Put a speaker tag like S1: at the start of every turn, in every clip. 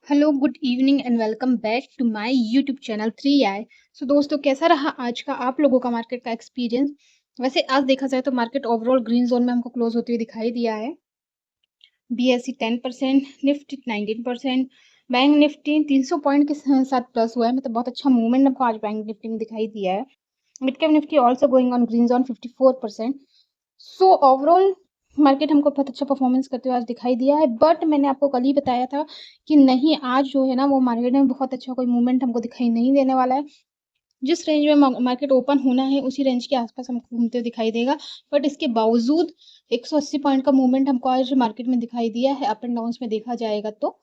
S1: Hello, good evening and welcome back to my YouTube channel 3i। So दोस्तों, कैसा रहा आज का आप लोगों का मार्केट का एक्सपीरियंस। वैसे आज देखा जाए तो मार्केट ओवरऑल ग्रीन जोन में हमको क्लोज होते हुए दिखाई दिया है। BSE 10%, Nifty 19%, bank Nifty 300 point के साथ प्लस हुआ है। मतलब बहुत अच्छा मूवमेंट हमको आज बैंक निफ्टी में दिखाई दिया है। Mid cap Nifty also going on green zone 54%। So overall market हमको बहुत अच्छा परफॉर्मेंस करते हुए आज दिखाई दिया है। बट मैंने आपको कल ही बताया था कि नहीं, आज जो है ना वो मार्केट में बहुत अच्छा कोई मूवमेंट हमको दिखाई नहीं देने वाला है। जिस रेंज में मार्केट ओपन होना है उसी रेंज के आसपास हमको घूमते हुए दिखाई देगा। बट इसके बावजूद 180 पॉइंट का मूवमेंट हमको आज मार्केट में दिखाई दिया है अप एंड डाउन्स में देखा जाएगा तो।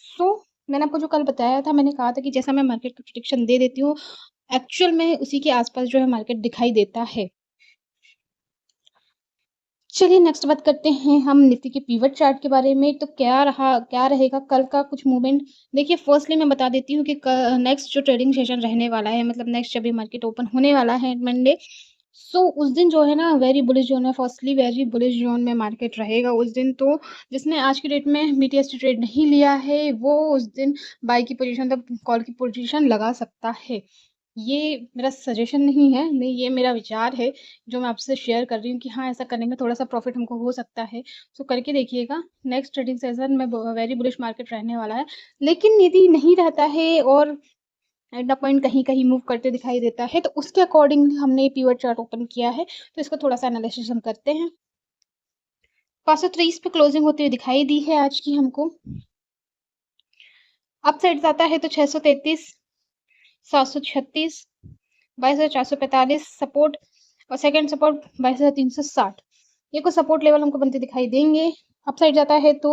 S1: सो मैंने आपको जो कल बताया था, मैंने कहा था कि जैसा मैं मार्केट का प्रेडिक्शन दे देती हूँ, एक्चुअल में उसी के आसपास जो है मार्केट दिखाई देता है। चलिए नेक्स्ट बात करते हैं हम निफ्टी के पिवट चार्ट के बारे में। तो क्या रहेगा कल का कुछ मूवमेंट। देखिए, फर्स्टली मैं बता देती हूँ कि नेक्स्ट जो ट्रेडिंग सेशन रहने वाला है, मतलब नेक्स्ट जब भी मार्केट ओपन होने वाला है मंडे, सो उस दिन जो है ना वेरी बुलिश जोन है। फर्स्टली वेरी बुलिश जोन में मार्केट रहेगा उस दिन। तो जिसने आज की डेट में बीटीएसटी ट्रेड नहीं लिया है वो उस दिन बाई की पोजीशन तक कॉल की पोजीशन लगा सकता है। ये मेरा सजेशन नहीं है, नहीं, ये मेरा विचार है जो मैं आपसे शेयर कर रही हूँ कि हाँ, ऐसा करने में थोड़ा-सा प्रॉफ़िट हमको हो सकता है। सो करके देखिएगा, नेक्स्ट ट्रेडिंग सेशन में ब वेरी बुलिश मार्केट रहने वाला है। लेकिन यदि नहीं रहता है और एट द पॉइंट कहीं-कहीं मूव करते दिखाई देता है, तो उसके अकॉर्डिंग हमने ये पिवट चार्ट ओपन किया है। तो इसको थोड़ा-सा एनालिसिस हम करते हैं। 530 पे क्लोजिंग होती हुई दिखाई दी है आज की हमको। अप साइड जाता है तो 633, 736, 22,445 सपोर्ट और सेकंड सपोर्ट 22,360। ये कुछ सपोर्ट लेवल हमको बनते दिखाई देंगे। अपसाइड जाता है तो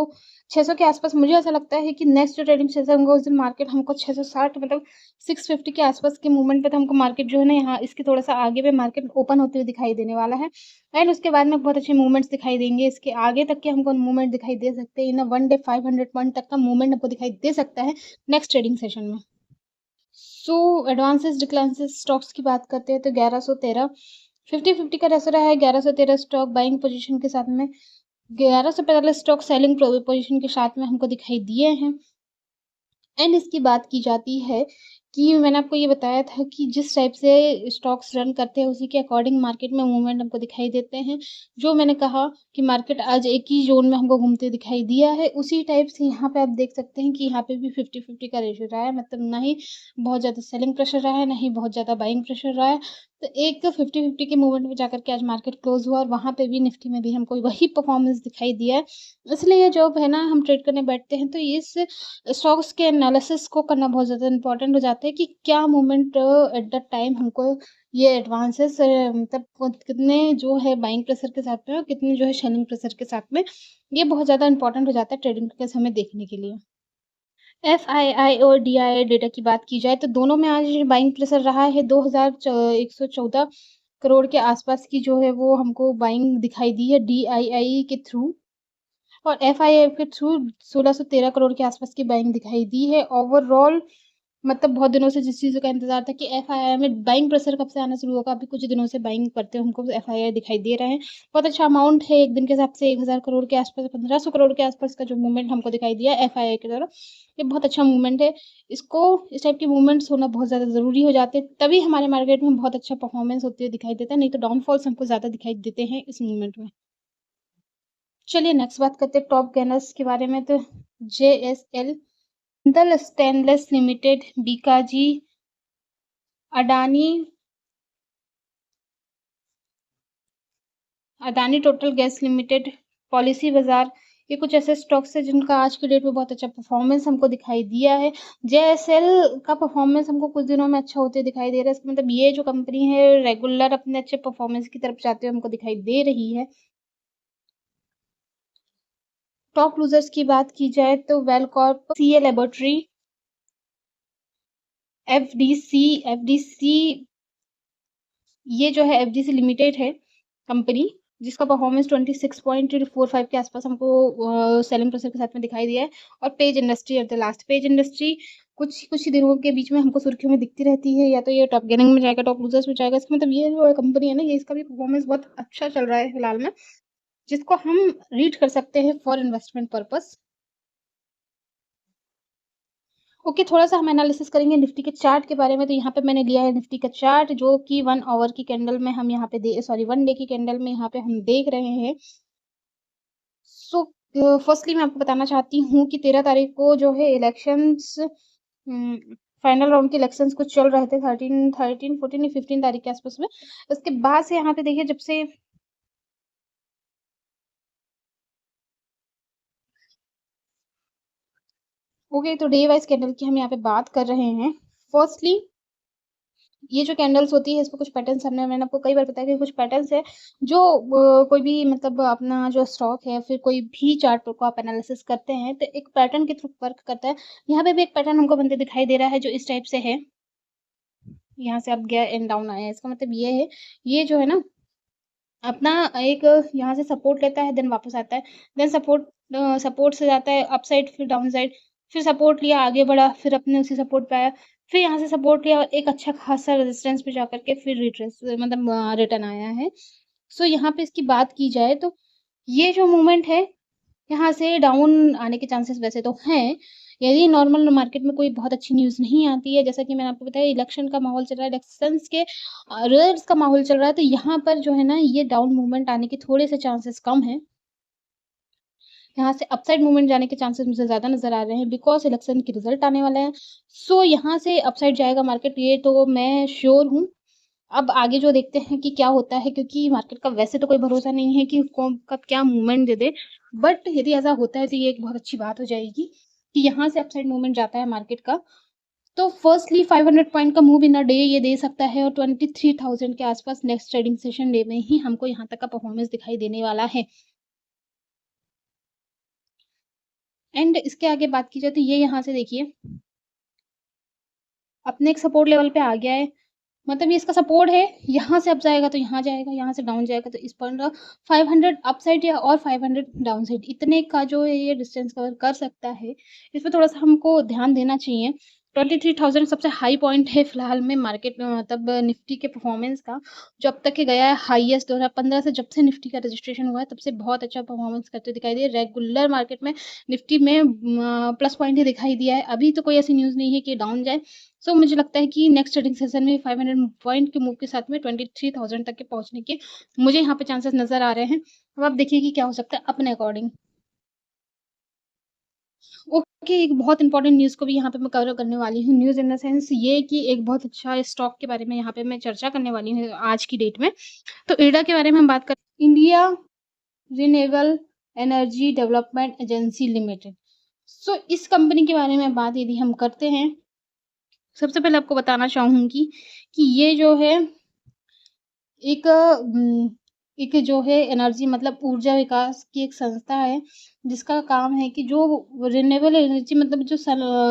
S1: 600 के आसपास। मुझे ऐसा लगता है कि नेक्स्ट जो ट्रेडिंग सेशन होगा उस दिन मार्केट हमको 660, मतलब 650 के आसपास के मूवमेंट पे तो हमको मार्केट जो है ना यहाँ इसके थोड़ा-सा आगे पे मार्केट ओपन होते हुए दिखाई देने वाला है। एंड उसके बाद में बहुत अच्छे मूवमेंट्स दिखाई देंगे। इसके आगे तक के हमको मूवमेंट दिखाई दे सकते हैं। इन अ वन डे 500 पॉइंट तक का मूवमेंट हमको दिखाई दे सकता है नेक्स्ट ट्रेडिंग सेशन में। सो एडवांसेस डिक्लाइंसेस स्टॉक्स की बात करते हैं तो 1113 50-50 का रेशो रहा है। 1113 स्टॉक बाइंग पोजीशन के साथ में, 1145 स्टॉक सेलिंग पोजीशन के साथ में हमको दिखाई दिए हैं। एंड इसकी बात की जाती है कि मैंने आपको ये बताया था कि जिस टाइप से स्टॉक्स रन करते हैं उसी के अकॉर्डिंग मार्केट में मूवमेंट हमको दिखाई देते हैं। जो मैंने कहा कि मार्केट आज एक ही ज़ोन में हमको घूमते दिखाई दिया है, उसी टाइप से यहाँ पे आप देख सकते हैं कि यहाँ पे भी 50-50 का रेशियो रहा है। मतलब ना ही बहुत ज़्यादा सेलिंग प्रेशर रहा है, ना ही बहुत ज़्यादा बाइंग प्रेशर रहा है। तो एक 50-50 के मूवमेंट में जाकर के आज मार्केट क्लोज़ हुआ और वहाँ पे भी निफ्टी में भी हमको वही परफॉर्मेंस दिखाई दिया है। इसलिए जब है ना हम ट्रेड करने बैठते हैं तो इस स्टॉक्स के एनालिसिस को करना बहुत ज़्यादा इम्पोर्टेंट हो जाता है कि क्या मोमेंट एट द टाइम हमको ये एडवांसेस मतलब कितने जो है बाइंग प्रेशर के साथ में और कितने जो है सेलिंग प्रेशर के साथ में, ये बहुत ज़्यादा इम्पोर्टेंट हो जाता है ट्रेडिंग के समय देखने के लिए। एफआईआई और डीआईआई डेटा की बात की जाए तो दोनों में आज बाइंग प्रेशर रहा है। 2114 करोड़ के आसपास की जो है वो हमको बाइंग दिखाई दी है डीआईआई के थ्रू, और एफआईआई के थ्रू 1613 करोड़ के आसपास की बाइंग दिखाई दी है। ओवरऑल मतलब बहुत दिनों से जिस चीज़ का इंतज़ार था कि एफआईआई में बाइंग प्रेशर कब से आना शुरू होगा, अभी कुछ दिनों से बाइंग करते हुए हमको एफआईआई दिखाई दे रहे हैं। बहुत अच्छा अमाउंट है, एक दिन के हिसाब से 1000 करोड़ के आसपास, 1500 करोड़ के आसपास का जो मूवमेंट हमको दिखाई दिया एफआईआई की तरफ, ये बहुत अच्छा मूवमेंट है। इसको इस टाइप के मूवमेंट्स होना बहुत ज़्यादा ज़रूरी हो जाते हैं, तभी हमारे मार्केट में बहुत अच्छा परफॉर्मेंस होते हुए दिखाई देता है, नहीं तो डाउनफॉल्स हमको ज़्यादा दिखाई देते हैं इस मूवमेंट में। चलिए नेक्स्ट बात करते हैं टॉप गेनर्स के बारे में। तो JSL, Jindal stainless limited, Bikaji, Adani, Adani total gas limited, policy बाजार, ये कुछ ऐसे स्टॉक्स हैं जिनका आज की डेट में बहुत अच्छा परफॉर्मेंस हमको दिखाई दिया है। जेएसएल का परफॉर्मेंस हमको कुछ दिनों में अच्छा होते दिखाई दे रहा है। इसका मतलब ये जो कंपनी है रेगुलर अपने अच्छे परफॉर्मेंस की तरफ जाते हुए हमको दिखाई दे रही है। टॉप लूजर्स की बात की जाए तो वेलकॉर्प, सीए लेबोरेटरी, एफडीसी, ये जो है एफडीसी लिमिटेड है कंपनी, जिसका परफॉर्मेंस 26.45 के आसपास हमको सेलिंग प्रेशर के साथ में दिखाई दिया है। और page industry at the last. Page industry कुछ कुछ ही दिनों के बीच में हमको सुर्खियों में दिखती रहती है, या तो ये टॉप गेनिंग में जाएगा, टॉप लूजर्स में जाएगा। इसका मतलब ये जो कंपनी है ना, ये इसका भी परफॉर्मेंस बहुत अच्छा चल रहा है फिलहाल में, जिसको हम रीड कर सकते हैं फॉर इन्वेस्टमेंट पर्पस। ओके, थोड़ा-सा हम एनालिसिस करेंगे निफ्टी के चार्ट के बारे में। तो यहाँ पे मैंने लिया है निफ्टी का चार्ट, जो कि 1 आवर की कैंडल में हम यहाँ पे 1 डे की कैंडल में यहाँ पे हम देख रहे हैं। सो फर्स्टली मैं आपको बताना चाहती हूँ कि 13 तारीख को जो है इलेक्शंस, फाइनल राउंड के इलेक्शंस कुछ चल रहे थे 14 या 15 तारीख के आसपास में। उसके बाद से यहाँ पे देखिए, जब से ओके, तो डे वाइज कैंडल की हम यहाँ पे बात कर रहे हैं। फर्स्टली ये जो कैंडल्स होती है, इसमें कुछ पैटर्न्स मैंने आपको कई बार बताया कि कुछ पैटर्न्स है जो कोई भी मतलब अपना जो स्टॉक है, फिर कोई भी चार्ट को आप एनालिसिस करते हैं तो एक पैटर्न के थ्रू वर्क करता है। यहाँ पे भी एक पैटर्न हमको बनते दिखाई दे रहा है जो इस टाइप से है। यहाँ से अब गया एंड डाउन आया है, इसका मतलब ये है, ये जो है ना अपना एक यहाँ से सपोर्ट लेता है, देन वापस आता है, देन सपोर्ट से जाता है अपसाइड, फिर डाउन साइड, फिर सपोर्ट लिया, आगे बढ़ा, फिर अपने उसी सपोर्ट पे आया, फिर यहाँ से सपोर्ट लिया और एक अच्छा खासा रेजिस्टेंस पे जाकर के फिर रिट्रेस मतलब रिटर्न आया है। सो यहाँ पे इसकी बात की जाए तो ये जो मूवमेंट है, यहाँ से डाउन आने के चांसेस वैसे तो हैं, यदि नॉर्मल मार्केट में कोई बहुत अच्छी न्यूज़ नहीं आती है, जैसा कि मैंने आपको बताया इलेक्शन का माहौल चल रहा है, इलेक्शंस के रिजल्ट्स का माहौल चल रहा है, तो यहाँ पर जो है ना ये डाउन मूवमेंट आने के थोड़े से चांसेस कम हैं। यहाँ से अपसाइड मूवमेंट जाने के चांसेस मुझे ज़्यादा नज़र आ रहे हैं, बिकॉज़ इलेक्शन के रिजल्ट आने वाले हैं। सो यहाँ से अपसाइड जाएगा मार्केट, ये तो मैं श्योर हूँ। अब आगे जो देखते हैं कि क्या होता है, क्योंकि मार्केट का वैसे तो कोई भरोसा नहीं है कि कौन कब क्या मूवमेंट दे दे। बट यदि ऐसा होता है तो ये एक बहुत अच्छी बात हो जाएगी कि यहाँ से अपसाइड मूवमेंट जाता है मार्केट का, तो फर्स्टली 500 पॉइंट का मूव इन अ डे ये दे सकता है और 23,000 के आसपास नेक्स्ट ट्रेडिंग सेशन डे में ही हमको यहाँ तक का परफॉर्मेंस दिखाई देने वाला है। एंड इसके आगे बात की जाए तो ये यहाँ से देखिए अपने एक सपोर्ट लेवल पे आ गया है। मतलब ये इसका सपोर्ट है, यहाँ से अप जाएगा तो यहाँ जाएगा, यहाँ से डाउन जाएगा तो इस पॉइंट 500 अप साइड या और 500 डाउन साइड, इतने का जो है ये डिस्टेंस कवर कर सकता है। इसमें थोड़ा-सा हमको ध्यान देना चाहिए। 23,000 सबसे हाई पॉइंट है फिलहाल में मार्केट में, मतलब निफ्टी के परफॉर्मेंस का, जो अब तक के गया है हाईएस्ट 2015 से, जब से निफ्टी का रजिस्ट्रेशन हुआ है तब से बहुत अच्छा परफॉर्मेंस करते दिखाई दिए। रेगुलर मार्केट में निफ्टी में प्लस पॉइंट ही दिखाई दिया है। अभी तो कोई ऐसी न्यूज़ नहीं है कि डाउन जाए। सो मुझे लगता है कि नेक्स्ट ट्रेडिंग सेशन में 500 पॉइंट के मूव के साथ में 23,000 तक के पहुँचने के मुझे यहाँ पे चांसेस नज़र आ रहे हैं। अब आप देखिए कि क्या हो सकता है अपने अकॉर्डिंग। ओके, एक बहुत इंपॉर्टेंट न्यूज़ को भी यहाँ पे मैं कवर करने वाली हूँ। न्यूज़ इन द सेंस ये कि एक बहुत अच्छा स्टॉक के बारे में यहाँ पे मैं चर्चा करने वाली हूँ आज की डेट में। तो इरडा के बारे में हम बात करें, India renewable energy development agency limited. So इस कंपनी के बारे में बात यदि हम करते हैं, सबसे पहले आपको बताना चाहूँगी कि ये जो है एक एक जो है एनर्जी मतलब ऊर्जा विकास की एक संस्था है, जिसका काम है कि जो रिन्यूएबल एनर्जी मतलब जो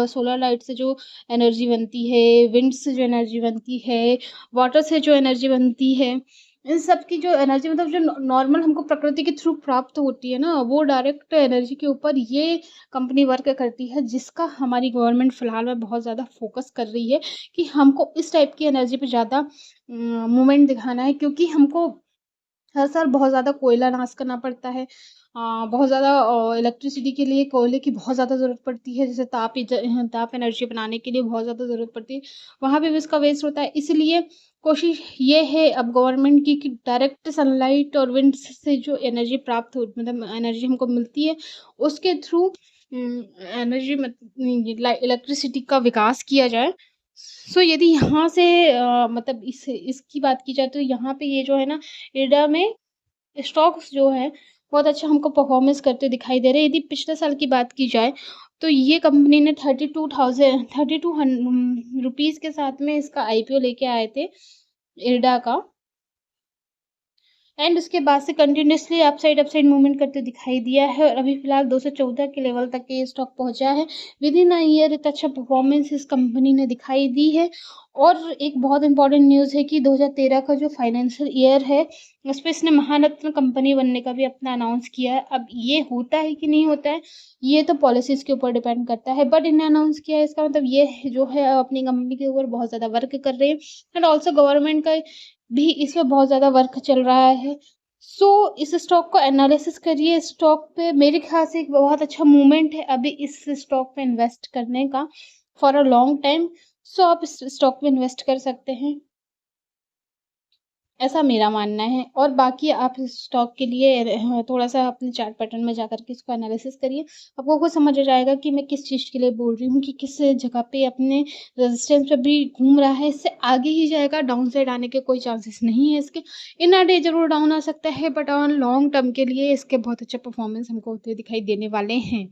S1: सोलर लाइट से जो एनर्जी बनती है, विंड से जो एनर्जी बनती है, वाटर से जो एनर्जी बनती है, इन सब की जो एनर्जी मतलब जो नॉर्मल हमको प्रकृति के थ्रू प्राप्त होती है ना, वो डायरेक्ट एनर्जी के ऊपर ये कंपनी वर्क करती है, जिसका हमारी गवर्नमेंट फ़िलहाल में बहुत ज़्यादा फ़ोकस कर रही है कि हमको इस टाइप की एनर्जी पे ज़्यादा मूवमेंट दिखाना है, क्योंकि हमको हर साल बहुत ज़्यादा कोयला नाश करना पड़ता है। बहुत ज़्यादा इलेक्ट्रिसिटी के लिए कोयले की बहुत ज़्यादा ज़रूरत पड़ती है, जैसे ताप एनर्जी बनाने के लिए बहुत ज़्यादा ज़रूरत पड़ती है, वहाँ पे भी इसका वेस्ट होता है। इसलिए कोशिश ये है अब गवर्नमेंट की कि डायरेक्ट सनलाइट और विंड से जो एनर्जी प्राप्त हो मतलब एनर्जी हमको मिलती है, उसके थ्रू एनर्जी मत इलेक्ट्रिसिटी का विकास किया जाए। सो यदि यहाँ से मतलब इसकी बात की जाए तो यहाँ पे ये जो है ना, इर्डा में स्टॉक्स जो है बहुत अच्छा हमको परफॉर्मेंस करते दिखाई दे रहे हैं। यदि पिछले साल की बात की जाए तो ये कंपनी ने 32 रुपीज़ के साथ में इसका आईपीओ लेके आए थे इर्डा का। एंड उसके बाद से कंटिन्यूअसली अपसाइड मूवमेंट करते दिखाई दिया है और अभी फिलहाल 214 के लेवल तक ये स्टॉक पहुंचा है। विद इन अ ईयर इतना अच्छा परफॉर्मेंस इस कंपनी ने दिखाई दी है। और एक बहुत इंपॉर्टेंट न्यूज़ है कि 2013 का जो फाइनेंशियल ईयर है, उस पे इसने महारत्न कंपनी बनने का भी अपना अनाउंस किया है। अब ये होता है कि नहीं होता है, ये तो पॉलिसीज़ के ऊपर डिपेंड करता है, बट इन्हें अनाउंस किया है, इसका मतलब ये जो है अपनी कंपनी के ऊपर बहुत ज़्यादा वर्क कर रहे हैं। एंड ऑल्सो गवर्नमेंट का भी इसमें बहुत ज़्यादा वर्क चल रहा है। सो इस स्टॉक को एनालिसिस करिए। स्टॉक पे मेरे ख़्याल से एक बहुत अच्छा मूवमेंट है अभी इस स्टॉक पे इन्वेस्ट करने का फॉर अ लॉन्ग टाइम। सो आप इस स्टॉक में इन्वेस्ट कर सकते हैं, ऐसा मेरा मानना है। और बाकी आप इस स्टॉक के लिए थोड़ा-सा अपने चार्ट पैटर्न में जाकर के इसको एनालिसिस करिए। आपको खुद समझ आ जाएगा कि मैं किस चीज़ के लिए बोल रही हूँ कि किस जगह पे अपने रेजिस्टेंस पे भी घूम रहा है, इससे आगे ही जाएगा, डाउन साइड आने के कोई चांसेस नहीं है इसके। इन अ डे ज़रूर डाउन आ सकता है बट ऑन लॉन्ग टर्म के लिए इसके बहुत अच्छे परफॉर्मेंस हमको होते दिखाई देने वाले हैं।